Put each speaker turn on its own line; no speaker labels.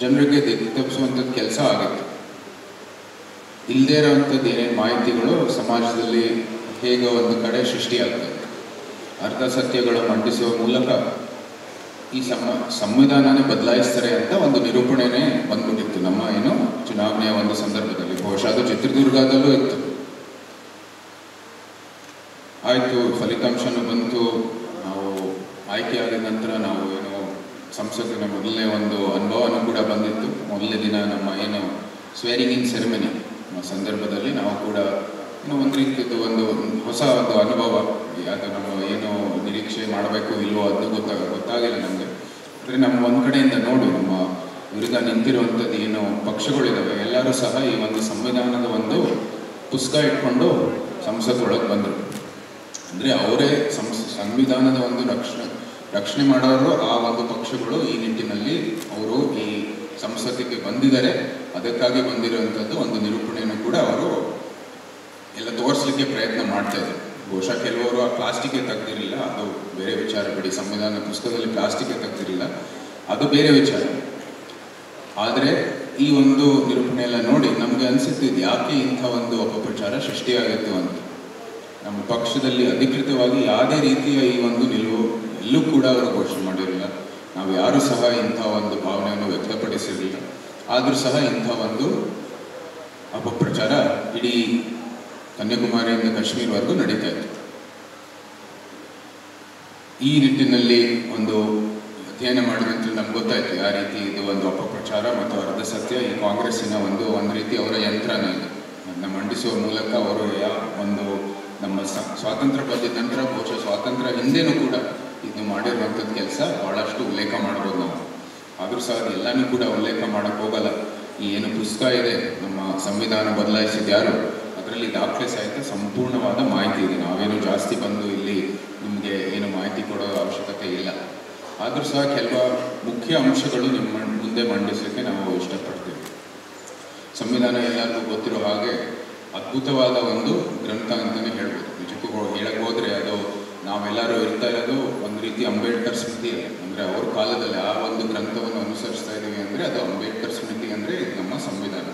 ಜನರಿಗೆ ದಿಕ್ಕು ತಪ್ಪಿಸುವಂಥದ್ದು ಕೆಲಸ ಆಗುತ್ತೆ. ಇಲ್ಲದೇ ಇರೋವಂಥದ್ದು ಏನೇನು ಮಾಹಿತಿಗಳು ಸಮಾಜದಲ್ಲಿ ಹೇಗೆ ಒಂದು ಕಡೆ ಸೃಷ್ಟಿಯಾಗ್ತದೆ. ಅರ್ಧ ಸತ್ಯಗಳು ಮಂಡಿಸುವ ಮೂಲಕ ಈ ಸಂವಿಧಾನನೇ ಬದಲಾಯಿಸ್ತಾರೆ ಅಂತ ಒಂದು ನಿರೂಪಣೆನೇ ಬಂದ್ಬಿಟ್ಟಿತ್ತು ನಮ್ಮ ಏನು ಚುನಾವಣೆಯ ಒಂದು ಸಂದರ್ಭದಲ್ಲಿ. ಬಹುಶಃ ಅದು ಚಿತ್ರದುರ್ಗದಲ್ಲೂ ಇತ್ತು. ಆಯಿತು, ಫಲಿತಾಂಶನೂ ಬಂತು. ನಾವು ಆಯ್ಕೆಯಾದ ನಂತರ ನಾವು ಏನು ಸಂಸತ್ತಿನ ಮೊದಲನೇ ಒಂದು ಅನುಭವನೂ ಕೂಡ ಬಂದಿತ್ತು. ಮೊದಲನೇ ದಿನ ನಮ್ಮ ಏನು ಸ್ವೇರಿಂಗ್ ಇನ್ ಸೆರೆಮನಿ ಸಂದರ್ಭದಲ್ಲಿ ನಾವು ಕೂಡ ಒಂದು ರೀತಿಯದ್ದು ಒಂದು ಹೊಸ ಒಂದು ಅನುಭವ. ಅದು ನಮ್ಮ ಏನು ನಿರೀಕ್ಷೆ ಮಾಡಬೇಕು ಇಲ್ವೋ ಅದು ಗೊತ್ತಾಗಿಲ್ಲ ನಮಗೆ. ಅಂದರೆ ನಮ್ಮ ಒಂದು ಕಡೆಯಿಂದ ನೋಡಿ ನಮ್ಮ ವಿರುದ್ಧ ನಿಂತಿರುವಂಥದ್ದು ಏನು ಪಕ್ಷಗಳಿದ್ದಾವೆ ಎಲ್ಲರೂ ಸಹ ಈ ಒಂದು ಸಂವಿಧಾನದ ಒಂದು ಪುಸ್ತಕ ಇಟ್ಕೊಂಡು ಸಂಸತ್ತೊಳಗೆ ಬಂದರು. ಅಂದರೆ ಅವರೇ ಸಂವಿಧಾನದ ಒಂದು ರಕ್ಷಣೆ ಮಾಡೋರು ಆ ಒಂದು ಪಕ್ಷಗಳು ಈ ನಿಟ್ಟಿನಲ್ಲಿ ಅವರು ಈ ಸಂಸತ್ತಿಗೆ ಬಂದಿದ್ದಾರೆ. ಅದಕ್ಕಾಗಿ ಬಂದಿರುವಂಥದ್ದು ಒಂದು ನಿರೂಪಣೆಯನ್ನು ಕೂಡ ಅವರು ಎಲ್ಲ ತೋರಿಸಲಿಕ್ಕೆ ಪ್ರಯತ್ನ ಮಾಡ್ತಾ ಇದ್ದಾರೆ. ಬಹುಶಃ ಕೆಲವರು ಆ ಪ್ಲಾಸ್ಟಿಕ್ಗೆ ತೆಗ್ದಿರಲಿಲ್ಲ, ಅದು ಬೇರೆ ವಿಚಾರ ಬಿಡಿ. ಸಂವಿಧಾನ ಪುಸ್ತಕದಲ್ಲಿ ಪ್ಲಾಸ್ಟಿಕ್ಗೆ ತೆಗ್ದಿರಲಿಲ್ಲ, ಅದು ಬೇರೆ ವಿಚಾರ. ಆದರೆ ಈ ಒಂದು ನಿರೂಪಣೆ ಎಲ್ಲ ನೋಡಿ ನಮಗೆ ಅನಿಸುತ್ತಿದ್ದು ಯಾಕೆ ಇಂಥ ಒಂದು ಅಪಪ್ರಚಾರ ಸೃಷ್ಟಿಯಾಗಿತ್ತು ಅಂತ. ನಮ್ಮ ಪಕ್ಷದಲ್ಲಿ ಅಧಿಕೃತವಾಗಿ ಯಾವುದೇ ರೀತಿಯ ಈ ಒಂದು ನಿಲುವು ಎಲ್ಲೂ ಕೂಡ ಅವರು ಘೋಷಣೆ ಮಾಡಿರಲಿಲ್ಲ. ನಾವು ಯಾರೂ ಸಹ ಇಂಥ ಒಂದು ಭಾವನೆಯನ್ನು ವ್ಯಕ್ತಪಡಿಸಿರಲಿಲ್ಲ. ಆದರೂ ಸಹ ಇಂಥ ಒಂದು ಅಪಪ್ರಚಾರ ಇಡೀ ಕನ್ಯಾಕುಮಾರಿಯಿಂದ ಕಾಶ್ಮೀರವರೆಗೂ ನಡೀತಾ ಇತ್ತು. ಈ ನಿಟ್ಟಿನಲ್ಲಿ ಒಂದು ಅಧ್ಯಯನ ಮಾಡಿದ ನಂತರ ನಮ್ಗೆ ಗೊತ್ತಾಯಿತು ಯಾವ ರೀತಿ ಇದು ಒಂದು ಅಪಪ್ರಚಾರ ಮತ್ತು ಅರ್ಧ ಸತ್ಯ ಈ ಕಾಂಗ್ರೆಸ್ಸಿನ ಒಂದು ರೀತಿ ಅವರ ಯಂತ್ರನೇ ಇದೆ. ಅದನ್ನು ಮಂಡಿಸುವ ಮೂಲಕ ಅವರು ಒಂದು ನಮ್ಮ ಸ್ವಾತಂತ್ರ್ಯ ಬಂದಿದ ನಂತರ ಬಹುಶಃ ಸ್ವಾತಂತ್ರ್ಯ ಹಿಂದೆನೂ ಕೂಡ ಇದು ಮಾಡಿರುವಂಥದ್ದು ಕೆಲಸ ಭಾಳಷ್ಟು ಉಲ್ಲೇಖ ಮಾಡ್ಬೋದು ನಾವು. ಆದರೂ ಸಹ ಎಲ್ಲನೂ ಕೂಡ ಉಲ್ಲೇಖ ಮಾಡೋಕ್ಕೆ ಹೋಗಲ್ಲ. ಈ ಏನು ಪುಸ್ತಕ ಇದೆ ನಮ್ಮ ಸಂವಿಧಾನ ಬದಲಾಯಿಸಿದ ಯಾರು, ಅದರಲ್ಲಿ ದಾಖಲೆ ಸಹಿತ ಸಂಪೂರ್ಣವಾದ ಮಾಹಿತಿ ಇದೆ. ನಾವೇನು ಜಾಸ್ತಿ ಬಂದು ಇಲ್ಲಿ ನಿಮಗೆ ಏನು ಮಾಹಿತಿ ಕೊಡೋ ಅವಶ್ಯಕತೆ ಇಲ್ಲ. ಆದರೂ ಸಹ ಕೆಲವು ಮುಖ್ಯ ಅಂಶಗಳು ನಿಮ್ಮ ಮುಂದೆ ಮಂಡಿಸೋಕ್ಕೆ ನಾವು ಇಷ್ಟಪಡ್ತೀವಿ. ಸಂವಿಧಾನ ಎಲ್ಲರಿಗೂ ಗೊತ್ತಿರೋ ಹಾಗೆ ಅದ್ಭುತವಾದ ಒಂದು ಗ್ರಂಥ ಅಂತಲೇ ಹೇಳ್ಬೋದು. ನಿಜಕ್ಕೂ ಹೇಳಕ್ಕೆ ಹೋದರೆ ಅದು ನಾವೆಲ್ಲರೂ ಇರ್ತಾ ಇರೋದು ಒಂದು ರೀತಿ ಅಂಬೇಡ್ಕರ್ ಸ್ಮೃತಿ. ಅಂದರೆ ಅವ್ರ ಕಾಲದಲ್ಲಿ ಆ ಒಂದು ಗ್ರಂಥವನ್ನು ಅನುಸರಿಸ್ತಾ ಇದ್ದೀವಿ ಅಂದರೆ ಅದು ಅಂಬೇಡ್ಕರ್ ಸ್ಮೃತಿ ಅಂದರೆ ಇದು ನಮ್ಮ ಸಂವಿಧಾನ.